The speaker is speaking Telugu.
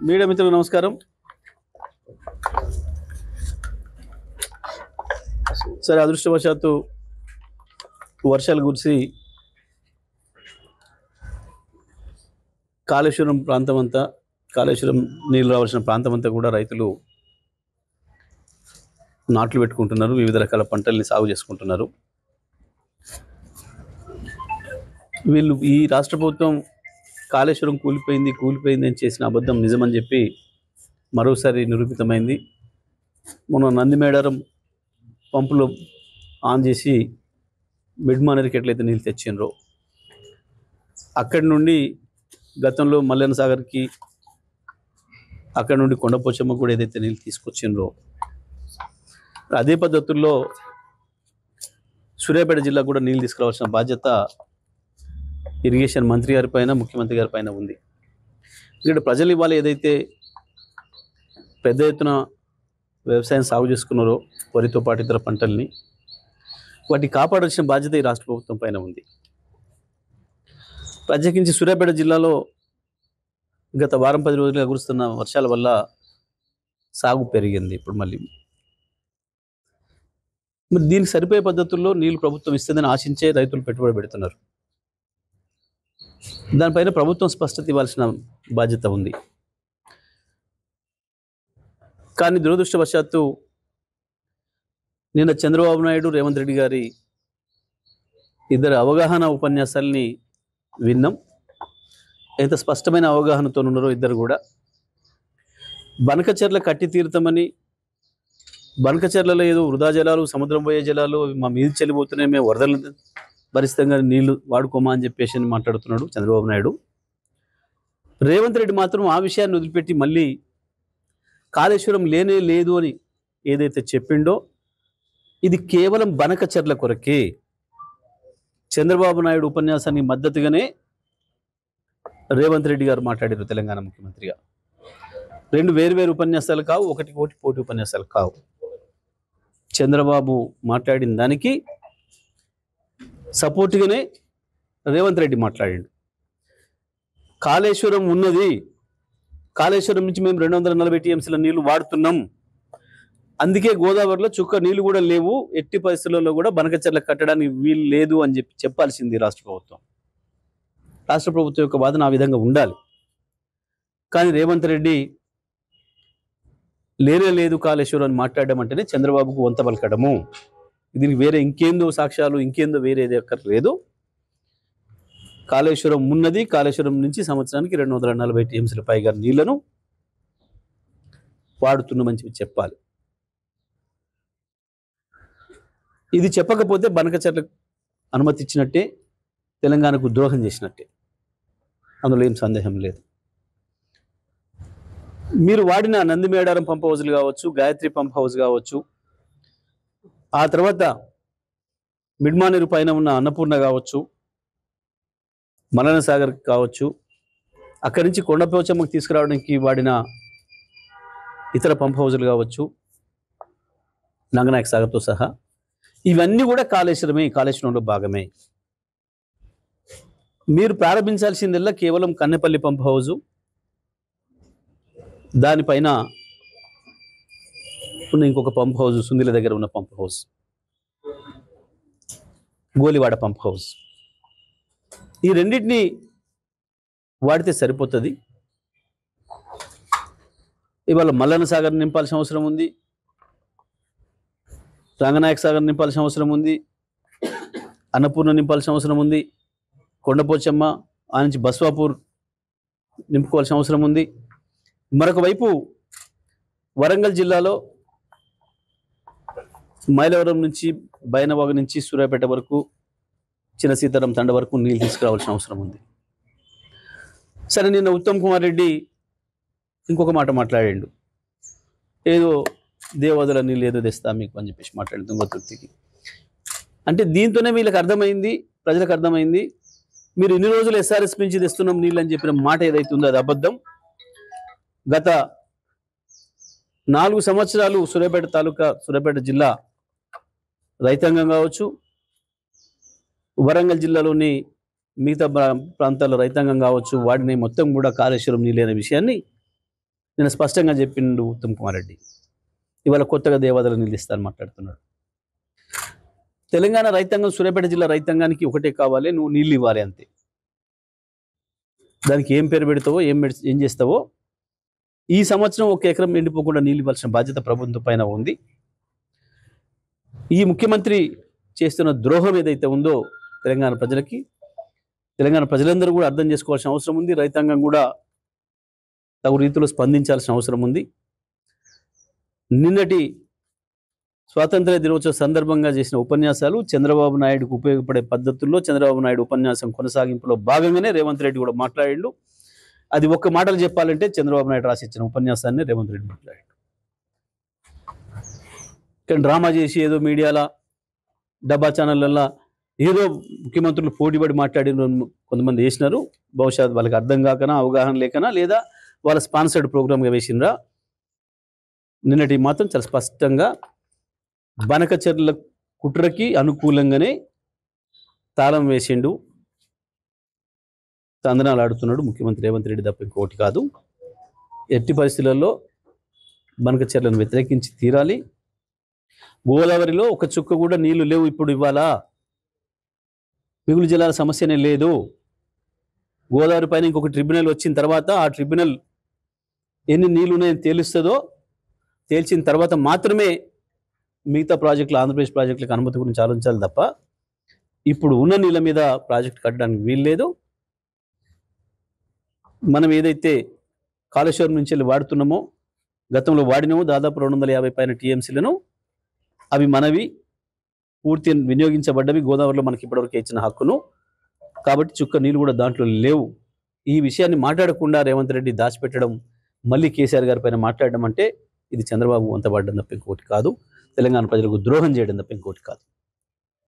మీడియా మిత్రులకు నమస్కారం. సరే, అదృష్టవశాత్తు వర్షాలు కురిసి కాళేశ్వరం ప్రాంతం అంతా, కాళేశ్వరం నీళ్ళు రావాల్సిన ప్రాంతం అంతా కూడా రైతులు నాట్లు పెట్టుకుంటున్నారు, వివిధ రకాల పంటల్ని సాగు చేసుకుంటున్నారు. వీళ్ళు ఈ రాష్ట్ర ప్రభుత్వం కాళేశ్వరం కూలిపోయింది అని చేసిన అబద్ధం నిజమని చెప్పి మరోసారి నిరూపితమైంది. మొన్న నందిమేడారం పంపులు ఆన్ చేసి మిడ్మానర్కి ఎట్లయితే నీళ్ళు తెచ్చిండ్రో, అక్కడి నుండి గతంలో మల్లెన సాగర్కి, అక్కడి నుండి కొండపోచమ్మ కూడా ఏదైతే నీళ్ళు తీసుకొచ్చిండ్రో, అదే పద్ధతుల్లో సూర్యాపేట జిల్లా కూడా నీళ్ళు తీసుకురావాల్సిన బాధ్యత ఇరిగేషన్ మంత్రి గారి పైన, ముఖ్యమంత్రి గారి పైన ఉంది. ఇక్కడ ప్రజలు ఇవాళ ఏదైతే పెద్ద ఎత్తున వ్యవసాయం సాగు చేసుకున్నారో, వరితో పాటు ఇతర పంటల్ని, వాటిని కాపాడాల్సిన బాధ్యత ఈ రాష్ట్ర ప్రభుత్వం పైన ఉంది. ప్రత్యేకించి సూర్యాపేట జిల్లాలో గత వారం 10 రోజులుగా కురుస్తున్న వర్షాల వల్ల సాగు పెరిగింది. ఇప్పుడు మళ్ళీ మరి దీనికి సరిపోయే పద్ధతుల్లో నీళ్లు ప్రభుత్వం ఇస్తుందని ఆశించే రైతులు పెట్టుబడి పెడుతున్నారు. దానిపైన ప్రభుత్వం స్పష్టత ఇవ్వాల్సిన బాధ్యత ఉంది. కానీ దురదృష్టవశాత్తు నిన్న చంద్రబాబు నాయుడు, రేవంత్ రెడ్డి గారి ఇద్దరు అవగాహన ఉపన్యాసాలని విన్నాం. ఎంత స్పష్టమైన అవగాహనతో ఉన్నారో ఇద్దరు కూడా. బనకచెర్ల కట్టి తీరుతామని, బనకచెర్లలో ఏదో వృధా జలాలు, సముద్రం పోయే జలాలు మా మీద చెల్లిపోతున్నాయి, మేము వరదలు భరితంగా నీళ్లు వాడుకోమా అని చెప్పేసి మాట్లాడుతున్నాడు చంద్రబాబు నాయుడు. రేవంత్ రెడ్డి మాత్రం ఆ విషయాన్ని వదిలిపెట్టి మళ్ళీ కాళేశ్వరం లేనే లేదు అని ఏదైతే చెప్పిండో, ఇది కేవలం బనకచెర్ల కొరకే. చంద్రబాబు నాయుడు ఉపన్యాసానికి మద్దతుగానే రేవంత్ రెడ్డి గారు మాట్లాడారు తెలంగాణ ముఖ్యమంత్రిగా. రెండు వేరు ఉపన్యాసాలు కావు, ఒకటి పోటీ ఉపన్యాసాలు కావు. చంద్రబాబు మాట్లాడిన దానికి సపోర్ట్గానే రేవంత్ రెడ్డి మాట్లాడిండు. కాళేశ్వరం ఉన్నది, కాళేశ్వరం నుంచి మేము 240 టీఎంసీల నీళ్లు వాడుతున్నాం, అందుకే గోదావరిలో చుక్క నీళ్లు కూడా లేవు, ఎట్టి పరిస్థితుల్లో కూడా బనకచెర్ల కట్టడానికి వీలు లేదు అని చెప్పాల్సింది రాష్ట్ర ప్రభుత్వం. రాష్ట్ర ప్రభుత్వం యొక్క వాదన ఆ విధంగా ఉండాలి. కానీ రేవంత్ రెడ్డి లేనే లేదు కాళేశ్వరం అని మాట్లాడడం అంటేనే చంద్రబాబుకు వంత పలకడము. దీనికి వేరే ఇంకేందో సాక్ష్యాలు, ఇంకేందో వేరేది అక్కర్లేదు. కాళేశ్వరం ఉన్నది, కాళేశ్వరం నుంచి సంవత్సరానికి 240 టీఎంసీల పైగా నీళ్లను వాడుతున్నామని చెప్పాలి. ఇది చెప్పకపోతే బనకచెర్లకు అనుమతి ఇచ్చినట్టే, తెలంగాణకు ద్రోహం చేసినట్టే, అందులో ఏం సందేహం లేదు. మీరు వాడిన నందిమేడారం పంప్ హౌజ్లు కావచ్చు, గాయత్రి పంప్ హౌజ్ కావచ్చు, ఆ తర్వాత మిడ్మానేరు పైన ఉన్న అన్నపూర్ణ కావచ్చు, మల్లెన సాగర్ కావచ్చు, అక్కడి నుంచి కొండపోచమ్మకు తీసుకురావడానికి వాడిన ఇతర పంప్ హౌజులు కావచ్చు, నంగనాయక సాగర్తో సహా, ఇవన్నీ కూడా కాళేశ్వరంలో భాగమే. మీరు ప్రారంభించాల్సిందల్లా కేవలం కన్నెపల్లి పంప్ హౌజు, దానిపైన ఉన్న ఇంకొక పంప్ హౌజ్, సుందిల దగ్గర ఉన్న pump house, Golivada pump house, ఈ రెండింటిని వాడితే సరిపోతుంది. ఇవాళ మల్లెన సాగర్ నింపాల్సిన అవసరం ఉంది, రంగనాయక సాగర్ నింపాల్సిన అవసరం ఉంది, అన్నపూర్ణ నింపాల్సిన అవసరం ఉంది, కొండపోచమ్మ ఆ నుంచి బస్వాపూర్ నింపుకోవాల్సిన అవసరం ఉంది. మరొక వైపు వరంగల్ జిల్లాలో మైలవరం నుంచి, బైనవాగు నుంచి సూర్యాపేట వరకు, చిన్న సీతారాం తండ వరకు నీళ్ళు తీసుకురావాల్సిన అవసరం ఉంది. సరే, నిన్న ఉత్తమ్ కుమార్ రెడ్డి ఇంకొక మాట మాట్లాడాడు, ఏదో దేవాదుల నీళ్ళు ఏదో తెస్తా మీకు అని చెప్పేసి మాట్లాడింది తుంగతుర్తికి. అంటే దీంతోనే వీళ్ళకి అర్థమైంది, ప్రజలకు అర్థమైంది, మీరు ఇన్ని రోజులు ఎస్ఆర్ఎస్ నుంచి తెస్తున్నాం నీళ్ళు అని చెప్పిన మాట ఏదైతే ఉందో అది అబద్ధం. గత 4 సంవత్సరాలు సూర్యాపేట జిల్లా రైతాంగం కావచ్చు, వరంగల్ జిల్లాలోని మిగతా ప్రాంతాల రైతాంగం కావచ్చు, వాడిని మొత్తం కూడా కాళేశ్వరం నీళ్ళు అనే విషయాన్ని నేను స్పష్టంగా చెప్పిండు ఉత్తమ్ కుమార్ రెడ్డి. ఇవాళ కొత్తగా దేవాదాలు నిలుస్తాను మాట్లాడుతున్నాడు. తెలంగాణ రైతాంగం, సూర్యాపేట జిల్లా రైతాంగానికి ఒకటే కావాలి, నువ్వు నీళ్ళు ఇవ్వాలి అంతే. దానికి ఏం పేరు పెడతావో ఏం చేస్తావో, ఈ సంవత్సరం ఒక ఎకరం ఎండిపోకుండా నీళ్ళు ఇవ్వాల్సిన బాధ్యత ప్రభుత్వం పైన ఉంది. ఈ ముఖ్యమంత్రి చేస్తున్న ద్రోహం ఏదైతే ఉందో తెలంగాణ ప్రజలకి, తెలంగాణ ప్రజలందరూ కూడా అర్థం చేసుకోవాల్సిన అవసరం ఉంది. రైతాంగం కూడా తగు రీతిలో స్పందించాల్సిన అవసరం ఉంది. నిన్నటి స్వాతంత్ర దినోత్సవ సందర్భంగా చేసిన ఉపన్యాసాలు చంద్రబాబు నాయుడుకు ఉపయోగపడే పద్ధతుల్లో చంద్రబాబు నాయుడు ఉపన్యాసం కొనసాగింపులో భాగంగానే రేవంత్ రెడ్డి కూడా మాట్లాడిండు. అది ఒక్క మాటలు చెప్పాలంటే చంద్రబాబు నాయుడు రాసిచ్చిన ఉపన్యాసాన్ని రేవంత్ రెడ్డి మాట్లాడాడు. కానీ డ్రామా చేసి ఏదో మీడియాలో డబ్బా ఛానళ్ళల్లో ఏదో ముఖ్యమంత్రులు పోటీపడి మాట్లాడిన కొంతమంది వేసినారు. బహుశా వాళ్ళకి అర్థం కాకనా, అవగాహన లేకనా, లేదా వాళ్ళ స్పాన్సర్డ్ ప్రోగ్రామ్గా వేసినరా. నిన్నటి మాత్రం చాలా స్పష్టంగా బనకచెర్ల కుట్రకి అనుకూలంగానే తాళం వేసిండు, తందనాలు ఆడుతున్నాడు ముఖ్యమంత్రి రేవంత్ రెడ్డి తప్ప ఇంకోటి కాదు. ఎట్టి పరిస్థితులలో బనకచెర్లను వ్యతిరేకించి తీరాలి. గోదావరిలో ఒక చుక్క కూడా నీళ్లు లేవు ఇప్పుడు. ఇవ్వాలా మిగులు జిల్లాల సమస్యనే లేదు. గోదావరి పైన ఇంకొక ట్రిబ్యునల్ వచ్చిన తర్వాత ఆ ట్రిబ్యునల్ ఎన్ని నీళ్లు ఉన్నాయని తేల్చిన తర్వాత మాత్రమే మిగతా ప్రాజెక్టులు, ఆంధ్రప్రదేశ్ ప్రాజెక్టులకు అనుమతి గురించి ఆలోచించాలి తప్ప ఇప్పుడు ఉన్న నీళ్ళ మీద ప్రాజెక్టు కట్టడానికి వీల్లేదు. మనం ఏదైతే కాళేశ్వరం నుంచి వెళ్ళి వాడుతున్నామో, గతంలో వాడినామో దాదాపు 250 పైన టీఎంసీలను, అవి మనవి పూర్తి వినియోగించబడ్డవి. గోదావరిలో మనకి ఇప్పటివరకు ఇచ్చిన హక్కును, కాబట్టి చుక్క నీళ్ళు కూడా దాంట్లో లేవు. ఈ విషయాన్ని మాట్లాడకుండా రేవంత్ రెడ్డి దాచిపెట్టడం, మళ్ళీ కేసీఆర్ గారి పైన మాట్లాడడం అంటే ఇది చంద్రబాబు వంతపడడం తప్ప ఇంకోటి కాదు, తెలంగాణ ప్రజలకు ద్రోహం చేయడం తప్ప ఇంకోటి కాదు.